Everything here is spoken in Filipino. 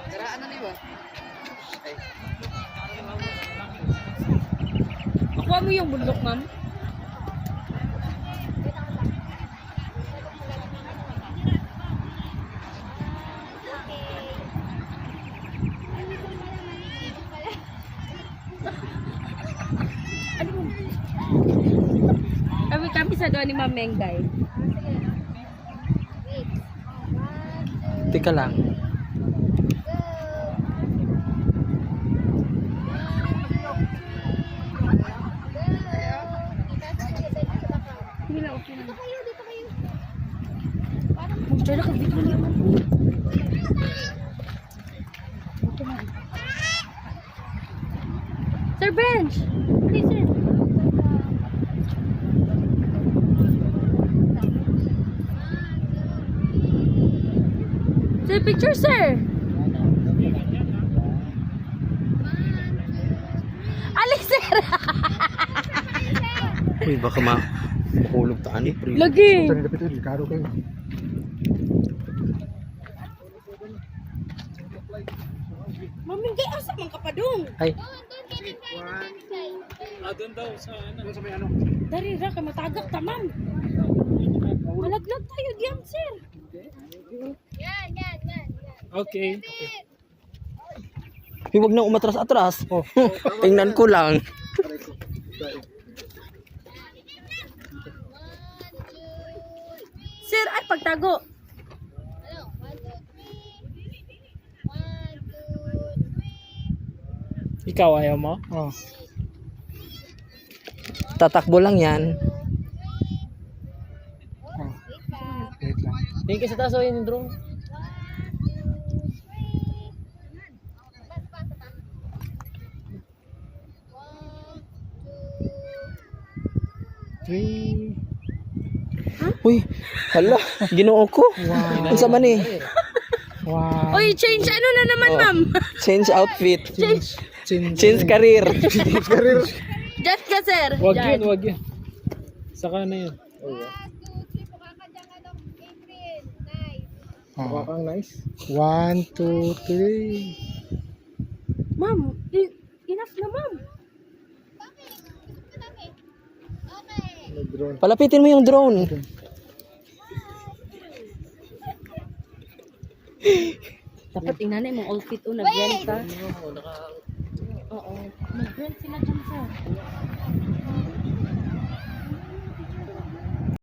Karaan na ba? Nakuha mo yung bundok, ma'am? Ano mo? Kami sa doon ni Ma'am Mengday. Teka lang. Hindi na, okay na. Dito kayo. Magdala ka dito naman. Sir Bench! Okay, sir. Sir, picture, sir! Alis, sir! Uy, baka mahulog taan. Lagi! Mamingay, asa man ka pa dong? Ay, Doon daw sa ano. Sa may ano. Dari ra, kay matagak tamam. Malaglag tayo diyan, sir. Yan. Okay. huwag na umatras-atras. Tingnan ko lang. Sir, ay pagtago. Ano? 1, 2, 3. 1, 2, 3. Ikaw ayaw mo? Oh. Tatakbo lang yan. Tingin ka sa taas o yun yung drone. Uy, hala, ginoo ko. Ano sa man eh? Oy, change ano na naman, ma'am? Change outfit. Change career. Diyan ka, sir. Wag Diyan. yun, wag yun. Saka na yun. 1, 2, 3. Mukha ka dyan, ano, April. Nice. Mukha kang nice. 1, 2, 3. Ma'am, enough na, ma'am. Okay. Madami. Okay. Palapitin mo yung drone. Dapat tingnan mong outfit o nag-rent ka. Oo, nag-rent sila dyan, sir.